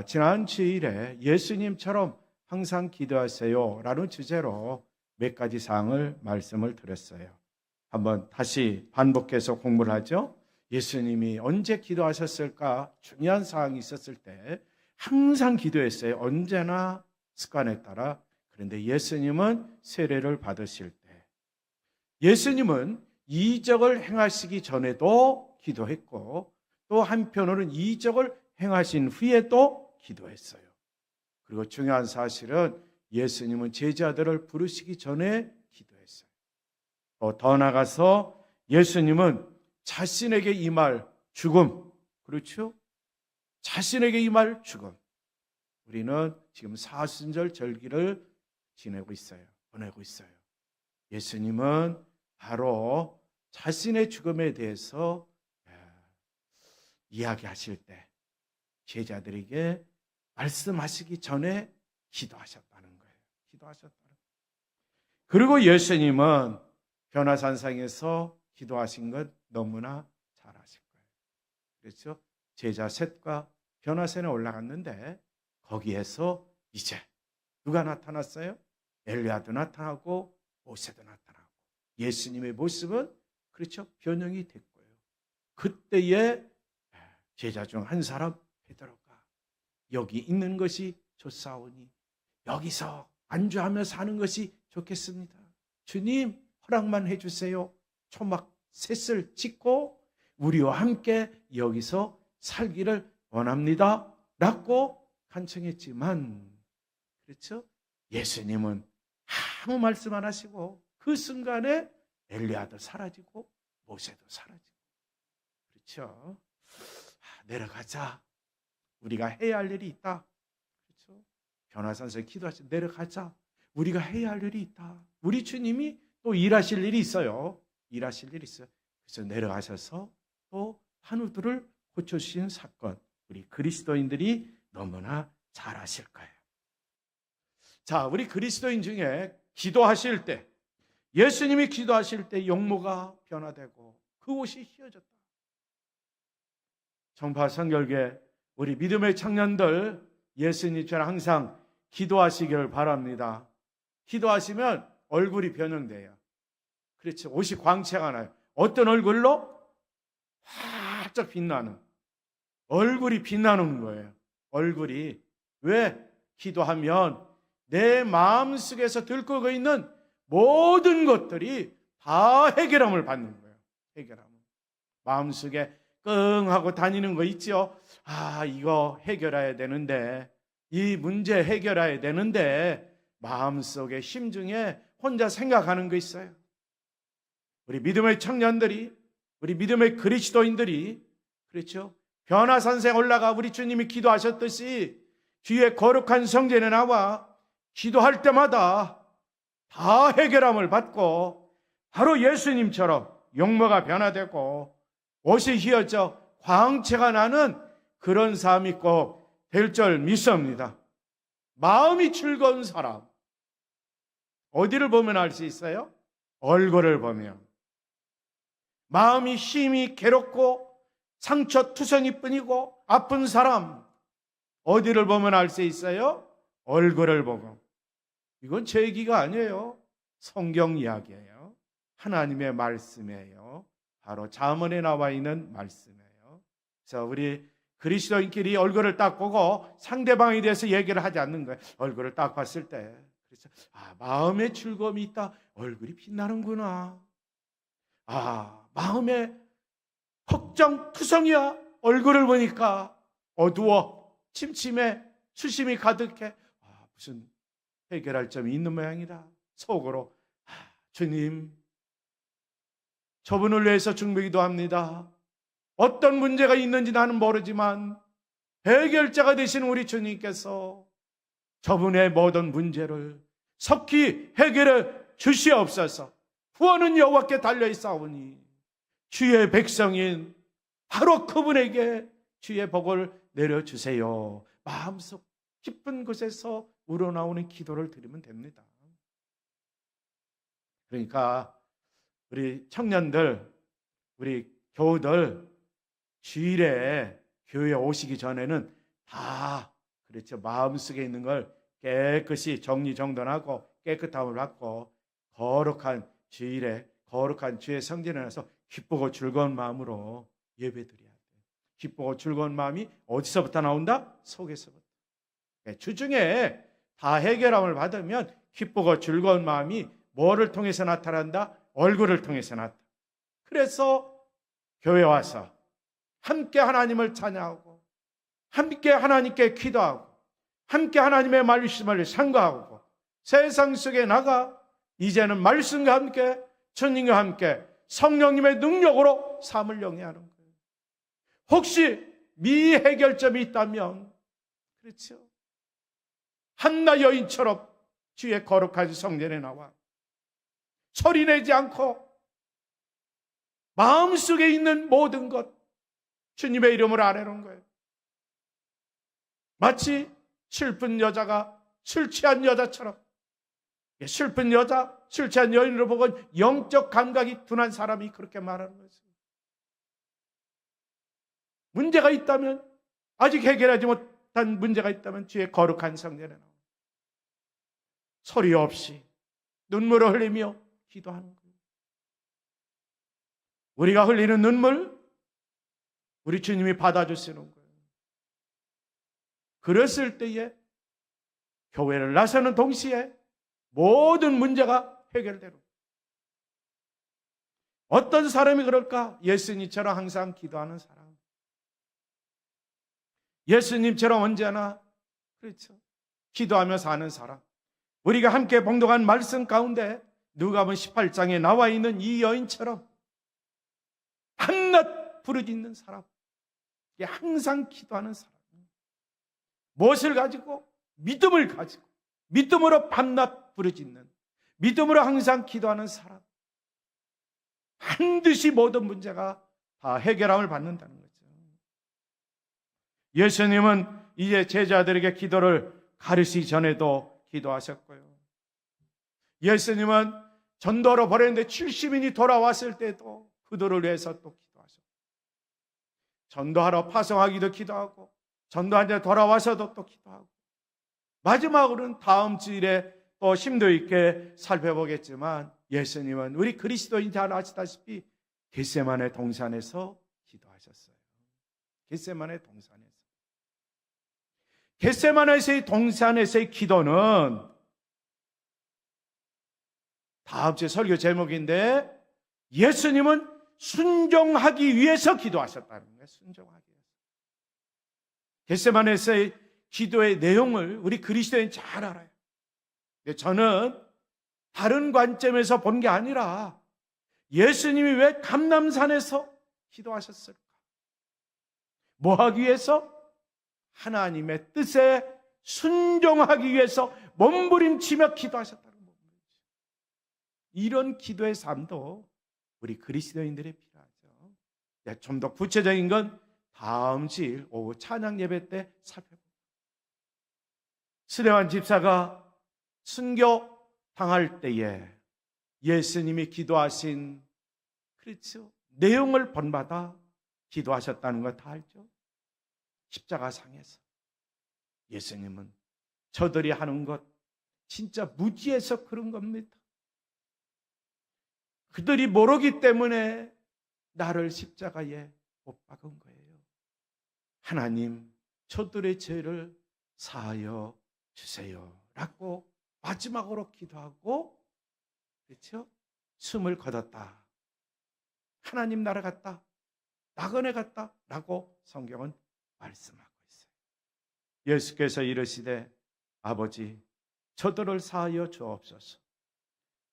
지난 주일에 예수님처럼 항상 기도하세요 라는 주제로 몇 가지 사항을 말씀을 드렸어요. 한번 다시 반복해서 공부를 하죠. 예수님이 언제 기도하셨을까? 중요한 사항이 있었을 때 항상 기도했어요. 언제나 습관에 따라. 그런데 예수님은 세례를 받으실 때, 예수님은 이적을 행하시기 전에도 기도했고, 또 한편으로는 이적을 행하신 후에도 기도했어요. 그리고 중요한 사실은 예수님은 제자들을 부르시기 전에 기도했어요. 또 더 나아가서 예수님은 자신에게 임할 죽음, 그렇죠? 자신에게 임할 죽음. 우리는 지금 사순절 절기를 지내고 있어요. 보내고 있어요. 예수님은 바로 자신의 죽음에 대해서 이야기하실 때 제자들에게 말씀하시기 전에 기도하셨다는 거예요. 기도하셨다는 거예요. 그리고 예수님은 변화산상에서 기도하신 것 너무나 잘 아실 거예요. 그렇죠? 제자 셋과 변화산에 올라갔는데 거기에서 이제 누가 나타났어요? 엘리야도 나타나고 모세도 나타나고 예수님의 모습은 그렇죠? 변형이 됐고요. 그때에 제자 중 한 사람 베드로가 여기 있는 것이 좋사오니 여기서 안주하며 사는 것이 좋겠습니다. 주님 허락만 해주세요. 초막 셋을 짓고 우리와 함께 여기서 살기를 원합니다 라고 간청했지만, 그렇죠? 예수님은 아무 말씀 안 하시고 그 순간에 엘리야도 사라지고 모세도 사라지고, 그렇죠? 내려가자. 우리가 해야 할 일이 있다. 그렇죠? 변화산에서 기도하시 내려가자. 우리가 해야 할 일이 있다. 우리 주님이 또 일하실 일이 있어요. 일하실 일이 있어요. 그래서 내려가셔서 또 한우들을 고쳐주신 사건, 우리 그리스도인들이 너무나 잘 아실 거예요. 자, 우리 그리스도인 중에 기도하실 때, 예수님이 기도하실 때 용모가 변화되고 그 옷이 휘어졌다. 정파 성결계 우리 믿음의 청년들 예수님처럼 항상 기도하시기를 바랍니다. 기도하시면 얼굴이 변형돼요. 그렇죠. 옷이 광채가 나요. 어떤 얼굴로? 활짝 빛나는, 얼굴이 빛나는 거예요. 얼굴이. 왜? 기도하면 내 마음속에서 들끓고 있는 모든 것들이 다 해결함을 받는 거예요. 해결함. 마음속에 끙 하고 다니는 거 있죠? 이거 해결해야 되는데, 이 문제 해결해야 되는데 마음속에 심중에 혼자 생각하는 거 있어요. 우리 믿음의 청년들이, 우리 믿음의 그리스도인들이, 그렇죠? 변화산상에 올라가 우리 주님이 기도하셨듯이 뒤에 거룩한 성전에 나와 기도할 때마다 다 해결함을 받고 바로 예수님처럼 용모가 변화되고 옷이 휘어져 광채가 나는 그런 삶이 꼭 될 줄 믿습니다. 마음이 즐거운 사람, 어디를 보면 알 수 있어요? 얼굴을 보면. 마음이 힘이 괴롭고 상처투성이 뿐이고 아픈 사람, 어디를 보면 알 수 있어요? 얼굴을 보고. 이건 제 얘기가 아니에요. 성경 이야기예요. 하나님의 말씀이에요. 바로 잠언에 나와 있는 말씀이에요. 그래서 우리 그리스도인끼리 얼굴을 딱 보고 상대방에 대해서 얘기를 하지 않는 거예요. 얼굴을 딱 봤을 때, 그래서 마음에 즐거움이 있다. 얼굴이 빛나는구나. 마음에 걱정투성이야. 얼굴을 보니까 어두워, 침침해, 수심이 가득해. 무슨 해결할 점이 있는 모양이다. 속으로 주님, 저분을 위해서 중보기도 합니다. 어떤 문제가 있는지 나는 모르지만 해결자가 되신 우리 주님께서 저분의 모든 문제를 속히 해결해 주시옵소서. 구원은 여호와께 달려있사오니 주의 백성인 바로 그분에게 주의 복을 내려주세요. 마음속 깊은 곳에서 우러나오는 기도를 드리면 됩니다. 그러니까 우리 청년들, 우리 교우들 주일에 교회에 오시기 전에는 다 그렇죠. 마음속에 있는 걸 깨끗이 정리정돈하고 깨끗함을 받고 거룩한 주일에 거룩한 주의 성전에 나서 기쁘고 즐거운 마음으로 예배드려야 돼요. 기쁘고 즐거운 마음이 어디서부터 나온다? 속에서부터. 주중에 다 해결함을 받으면 기쁘고 즐거운 마음이 뭐를 통해서 나타난다? 얼굴을 통해서 나타난다. 그래서 교회 와서 함께 하나님을 찬양하고 함께 하나님께 기도하고 함께 하나님의 말씀을 상고하고 세상 속에 나가 이제는 말씀과 함께 주님과 함께 성령님의 능력으로 삶을 영위하는 거예요. 혹시 미해결점이 있다면 그렇죠. 한나 여인처럼 주의 거룩한 성전에 나와 소리내지 않고 마음속에 있는 모든 것 주님의 이름으로 아뢰는 거예요. 마치 슬픈 여자가 술 취한 여자처럼 슬픈 여자, 술 취한 여인으로 보고 영적 감각이 둔한 사람이 그렇게 말하는 거죠. 문제가 있다면 아직 해결하지 못한 문제가 있다면 주의 거룩한 성전에 나와 소리 없이 눈물을 흘리며 기도하는 거예요. 우리가 흘리는 눈물 우리 주님이 받아주시는 거예요. 그랬을 때에 교회를 나서는 동시에 모든 문제가 해결되는 어떤 사람이 그럴까? 예수님처럼 항상 기도하는 사람. 예수님처럼 언제나 그렇죠. 기도하며 사는 사람. 우리가 함께 봉독한 말씀 가운데 누가복음 18장에 나와 있는 이 여인처럼 한낱 부르짖는 사람. 항상 기도하는 사람. 무엇을 가지고? 믿음을 가지고 믿음으로 밤낮 부르짖는 믿음으로 항상 기도하는 사람. 반드시 모든 문제가 다 해결함을 받는다는 거죠. 예수님은 이제 제자들에게 기도를 가르치기 전에도 기도하셨고요. 예수님은 전도로 보냈는데 70인이 돌아왔을 때도 그들을 위해서 또 기도하셨고 전도하러 파송하기도 기도하고 전도한 자 돌아와서도 또 기도하고 마지막으로는 다음 주일에 또 심도 있게 살펴보겠지만 예수님은 우리 그리스도인 잘 아시다시피 겟세마네 동산에서 기도하셨어요. 겟세마네 동산에서. 겟세마네의 동산에서의 기도는 다음 주에 설교 제목인데 예수님은 순종하기 위해서 기도하셨다는 거예요. 순종하기 위해서. 겟세마네에서의 기도의 내용을 우리 그리스도인 잘 알아요. 저는 다른 관점에서 본 게 아니라 예수님이 왜 감람산에서 기도하셨을까? 뭐 하기 위해서? 하나님의 뜻에 순종하기 위해서 몸부림치며 기도하셨다는 겁니다. 이런 기도의 삶도 우리 그리스도인들이 필요하죠. 좀 더 구체적인 건 다음 주일 오후 찬양 예배 때 살펴봅니다. 스데반 집사가 순교 당할 때에 예수님이 기도하신 그렇죠. 내용을 본받아 기도하셨다는 거 다 알죠. 십자가상에서 예수님은 저들이 하는 것 진짜 무지해서 그런 겁니다. 그들이 모르기 때문에 나를 십자가에 못 박은 거예요. 하나님, 저들의 죄를 사하여 주세요 라고 마지막으로 기도하고 그렇죠? 숨을 거뒀다. 하나님 나라 갔다. 낙원에 갔다 라고 성경은 말씀하고 있어요. 예수께서 이르시되 아버지 저들을 사하여 주옵소서.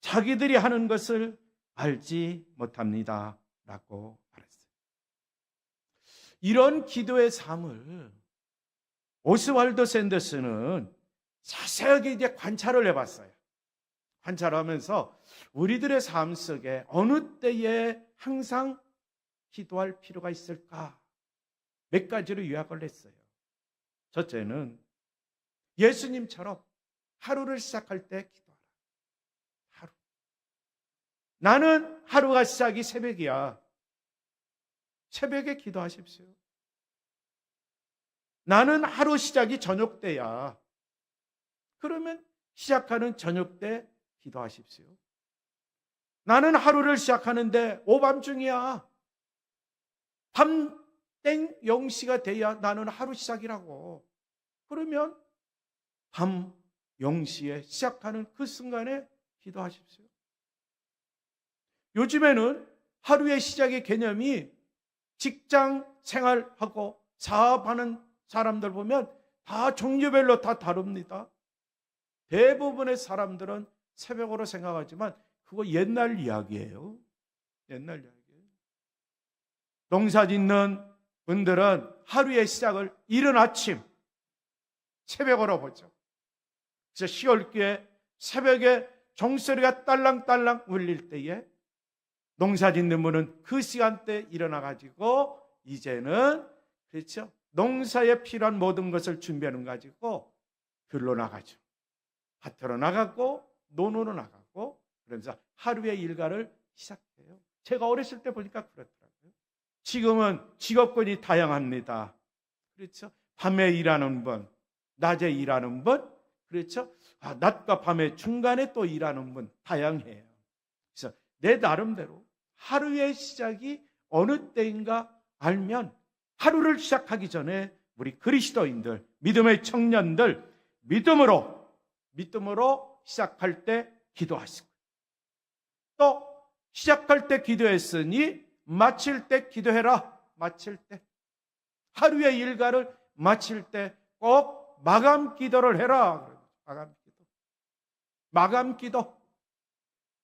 자기들이 하는 것을 알지 못합니다 라고 말했어요. 이런 기도의 삶을 오스왈드 샌더스는 자세하게 이제 관찰을 해봤어요. 관찰하면서 우리들의 삶 속에 어느 때에 항상 기도할 필요가 있을까? 몇 가지로 요약을 했어요. 첫째는 예수님처럼 하루를 시작할 때 기도하라. 하루. 나는 하루가 시작이 새벽이야. 새벽에 기도하십시오. 나는 하루 시작이 저녁 때야. 그러면 시작하는 저녁 때 기도하십시오. 나는 하루를 시작하는데 오밤중이야. 밤 땡 0시가 돼야 나는 하루 시작이라고. 그러면 밤 0시에 시작하는 그 순간에 기도하십시오. 요즘에는 하루의 시작의 개념이 직장 생활하고 사업하는 사람들 보면 다 종류별로 다 다릅니다. 대부분의 사람들은 새벽으로 생각하지만 그거 옛날 이야기예요. 옛날 이야기예요. 농사 짓는 분들은 하루의 시작을 이른 아침 새벽으로 보죠. 그래서 시골교회 새벽에 종소리가 딸랑딸랑 울릴 때에 농사 짓는 분은 그 시간대에 일어나가지고 이제는 그렇죠. 농사에 필요한 모든 것을 준비하는 거 가지고 들로 나가죠. 밭으로 나가고 논으로 나가고 그러면서 하루의 일과를 시작해요. 제가 어렸을 때 보니까 그렇더라고요. 지금은 직업군이 다양합니다. 그렇죠. 밤에 일하는 분, 낮에 일하는 분, 그렇죠. 낮과 밤의 중간에 또 일하는 분 다양해요. 그래서 내 나름대로 하루의 시작이 어느 때인가 알면 하루를 시작하기 전에 우리 그리스도인들, 믿음의 청년들 믿음으로 시작할 때 기도하시고 또 시작할 때 기도했으니 마칠 때 기도해라. 마칠 때 하루의 일과를 마칠 때 꼭 마감 기도를 해라. 마감 기도.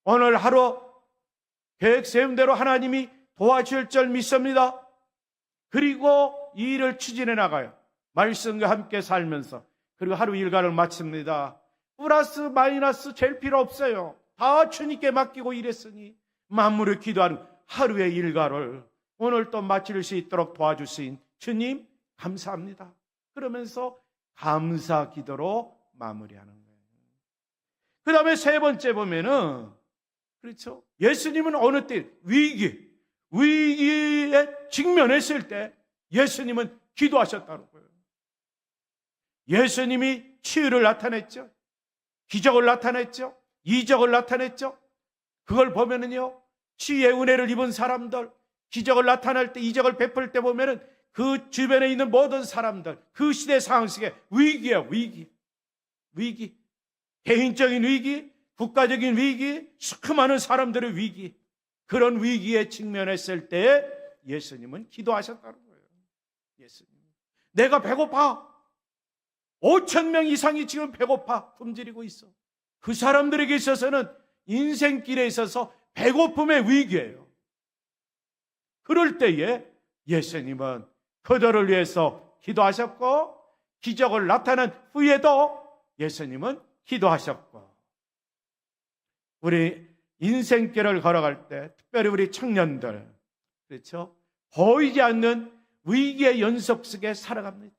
오늘 하루 계획 세운 대로 하나님이 도와줄 줄 믿습니다. 그리고 이 일을 추진해 나가요. 말씀과 함께 살면서. 그리고 하루 일과를 마칩니다. 플러스 마이너스 잴 필요 없어요. 다 주님께 맡기고 일했으니 만물을 기도하는 하루의 일과를 오늘 또 마칠 수 있도록 도와주신 주님 감사합니다. 그러면서 감사 기도로 마무리하는 거예요. 그 다음에 세 번째 보면은 그렇죠. 예수님은 어느 때 위기에 직면했을 때 예수님은 기도하셨다는 거예요. 예수님이 치유를 나타냈죠. 기적을 나타냈죠. 이적을 나타냈죠. 그걸 보면은요, 치유의 은혜를 입은 사람들, 기적을 나타낼 때, 이적을 베풀 때 보면은 그 주변에 있는 모든 사람들, 그 시대 상황 속에 위기예요, 위기. 개인적인 위기, 국가적인 위기, 수많은 사람들의 위기. 그런 위기에 직면했을 때 예수님은 기도하셨다는 거예요. 예수님. 내가 배고파. 5,000명 이상이 지금 배고파 굶주리고 있어. 그 사람들에게 있어서는 인생길에 있어서 배고픔의 위기예요. 그럴 때에 예수님은 그들을 위해서 기도하셨고 기적을 나타낸 후에도 예수님은 기도하셨고 우리 인생길을 걸어갈 때 특별히 우리 청년들 그렇죠? 보이지 않는 위기의 연속 속에 살아갑니다.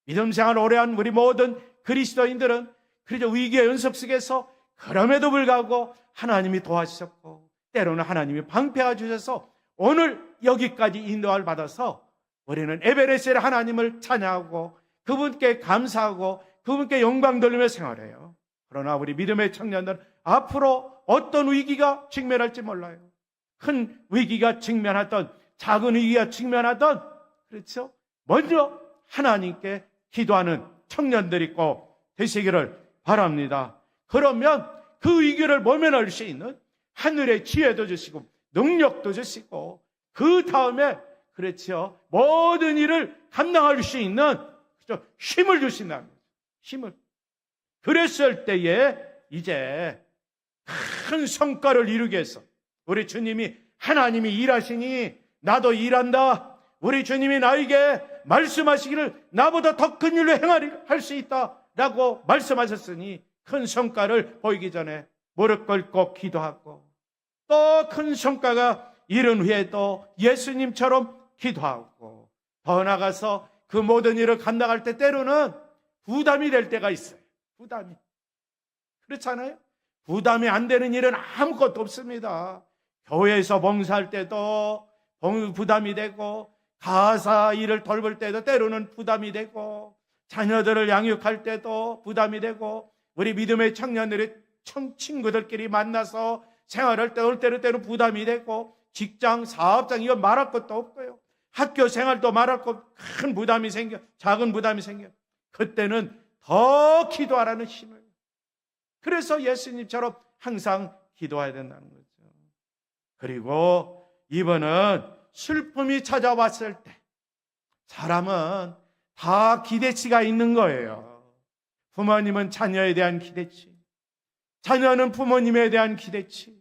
믿음 생활 오래한 우리 모든 그리스도인들은 그래서 위기의 연속 속에서 그럼에도 불구하고 하나님이 도와주셨고 때로는 하나님이 방패해 주셔서 오늘 여기까지 인도를 받아서 우리는 에베레스의 하나님을 찬양하고 그분께 감사하고 그분께 영광 돌리며 생활해요. 그러나 우리 믿음의 청년들은 앞으로 어떤 위기가 직면할지 몰라요. 큰 위기가 직면하던 작은 위기가 직면하던 그렇죠? 먼저 하나님께 기도하는 청년들이 꼭 되시기를 바랍니다. 그러면 그 위기를 모면할 수 있는 하늘의 지혜도 주시고 능력도 주시고 그 다음에 그렇죠. 모든 일을 감당할 수 있는 그렇죠? 힘을 주신다는 거죠. 힘을. 그랬을 때에 이제 큰 성과를 이루기 위해서 우리 주님이 하나님이 일하시니 나도 일한다. 우리 주님이 나에게 말씀하시기를 나보다 더 큰 일로 행하리 할 수 있다라고 말씀하셨으니 큰 성과를 보이기 전에 무릎 꿇고 기도하고 또 큰 성과가 이른 후에도 예수님처럼 기도하고 더 나아가서 그 모든 일을 감당할 때 때로는 부담이 될 때가 있어요. 부담이. 그렇잖아요? 부담이 안 되는 일은 아무것도 없습니다. 교회에서 봉사할 때도 부담이 되고 가사 일을 돌볼 때도 때로는 부담이 되고, 자녀들을 양육할 때도 부담이 되고, 우리 믿음의 청년들이 친구들끼리 만나서 생활할 때는 부담이 되고, 직장, 사업장 이거 말할 것도 없고요. 학교 생활도 말할 것 큰 부담이 생겨, 작은 부담이 생겨. 그때는 더 기도하라는 힘을. 그래서 예수님처럼 항상 기도해야 된다는 거죠. 그리고 이번은 슬픔이 찾아왔을 때 사람은 다 기대치가 있는 거예요. 부모님은 자녀에 대한 기대치, 자녀는 부모님에 대한 기대치,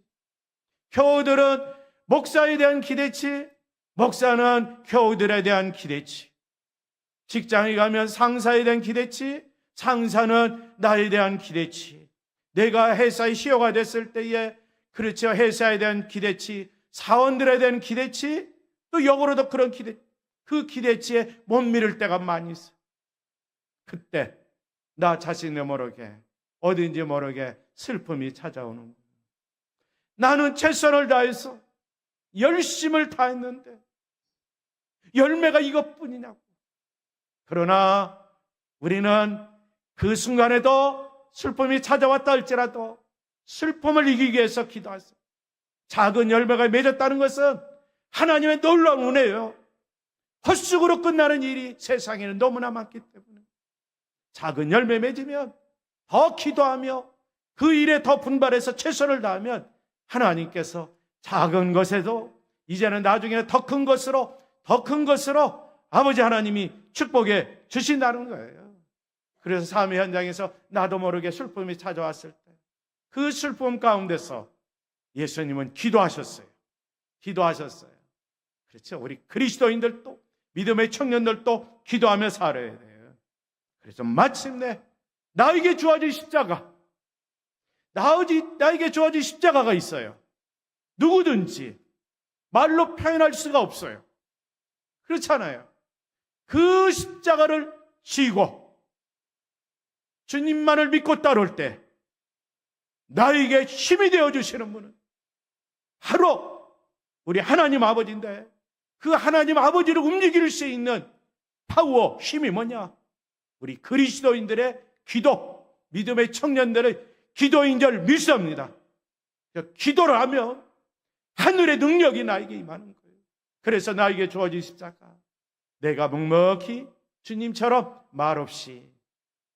교우들은 목사에 대한 기대치, 목사는 교우들에 대한 기대치, 직장에 가면 상사에 대한 기대치, 상사는 나에 대한 기대치, 내가 회사의 CEO가 됐을 때에 그렇죠, 회사에 대한 기대치, 사원들에 대한 기대치, 또 역으로도 그런 그 기대치에 못 미룰 때가 많이 있어요. 그때 나 자신을 모르게 어딘지 모르게 슬픔이 찾아오는 거예요. 나는 최선을 다해서 열심을 다했는데 열매가 이것뿐이냐고. 그러나 우리는 그 순간에도 슬픔이 찾아왔다 할지라도 슬픔을 이기기 위해서 기도하세요. 작은 열매가 맺었다는 것은 하나님의 놀라운 은혜예요. 헛수고로 끝나는 일이 세상에는 너무나 많기 때문에 작은 열매 맺으면 더 기도하며 그 일에 더 분발해서 최선을 다하면 하나님께서 작은 것에도 이제는 나중에는 더 큰 것으로 아버지 하나님이 축복해 주신다는 거예요. 그래서 삶의 현장에서 나도 모르게 슬픔이 찾아왔을 때 그 슬픔 가운데서 예수님은 기도하셨어요. 그렇죠. 우리 그리스도인들도 믿음의 청년들도 기도하며 살아야 돼요. 그래서 마침내 나에게 주어진 십자가, 나에게 주어진 십자가가 있어요. 누구든지 말로 표현할 수가 없어요. 그렇잖아요. 그 십자가를 지고 주님만을 믿고 따를 때 나에게 힘이 되어주시는 분은 바로 우리 하나님 아버지인데, 그 하나님 아버지를 움직일 수 있는 파워, 힘이 뭐냐? 우리 그리스도인들의 기도, 믿음의 청년들의 기도인 줄 믿습니다. 기도를 하면 하늘의 능력이 나에게 임하는 거예요. 그래서 나에게 주어진 십자가, 내가 묵묵히 주님처럼 말없이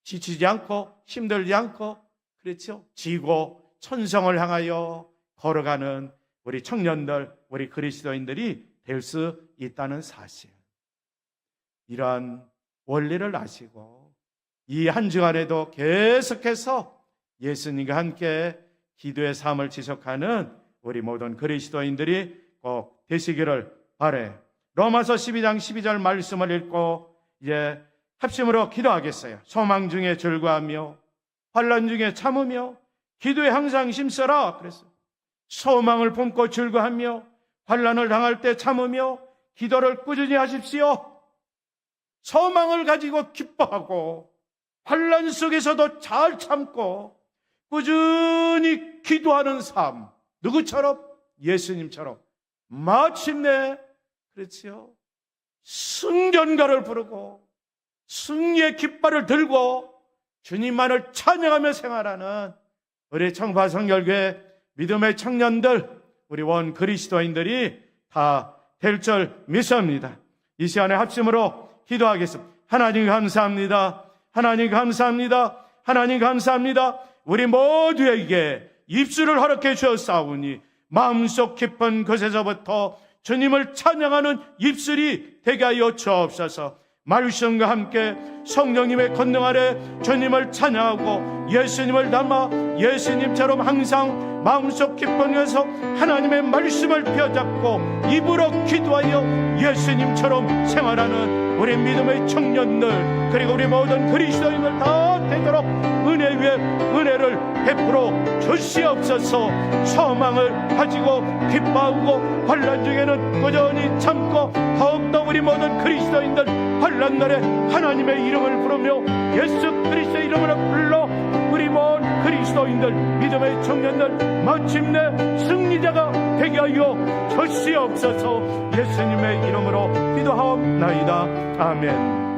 지치지 않고 힘들지 않고, 그렇죠, 지고 천성을 향하여 걸어가는 우리 청년들, 우리 그리스도인들이 될 수 있다는 사실, 이러한 원리를 아시고 이 한 주간에도 계속해서 예수님과 함께 기도의 삶을 지속하는 우리 모든 그리스도인들이 꼭 되시기를 바래. 로마서 12장 12절 말씀을 읽고 이제 합심으로 기도하겠어요. 소망 중에 즐거워하며 환난 중에 참으며 기도에 항상 힘써라. 그래서 소망을 품고 즐거워하며 환난을 당할 때 참으며 기도를 꾸준히 하십시오. 소망을 가지고 기뻐하고 환난 속에서도 잘 참고 꾸준히 기도하는 삶, 누구처럼? 예수님처럼 마침내, 그렇지요, 승전가를 부르고 승리의 깃발을 들고 주님만을 찬양하며 생활하는 우리 청파성결교회 믿음의 청년들, 우리 원 그리스도인들이 다 될 줄 믿습니다. 이 시간에 합심으로 기도하겠습니다. 하나님 감사합니다. 하나님 감사합니다. 하나님 감사합니다. 우리 모두에게 입술을 허락해 주었사오니 마음속 깊은 곳에서부터 주님을 찬양하는 입술이 되게 하여 주옵소서. 말씀과 함께 성령님의 권능 아래 주님을 찬양하고 예수님을 담아 예수님처럼 항상 마음속 깊은 곳에서 하나님의 말씀을 펴잡고 입으로 기도하여 예수님처럼 생활하는 우리 믿음의 청년들, 그리고 우리 모든 그리스도인들 다 되도록 은혜 위에 은혜를 베풀어 주시옵소서. 소망을 가지고 기뻐하고 환난 중에는 꾸준히 참고 더욱더 우리 모든 그리스도인들 환난 날에 하나님의 이름을 부르며 예수 그리스도의 이름으로 불러 우리 모든 그리스도인들, 믿음의 청년들 마침내 승리자가 되게 하여 주시옵소서. 예수님의 이름으로 기도하옵나이다. 아멘.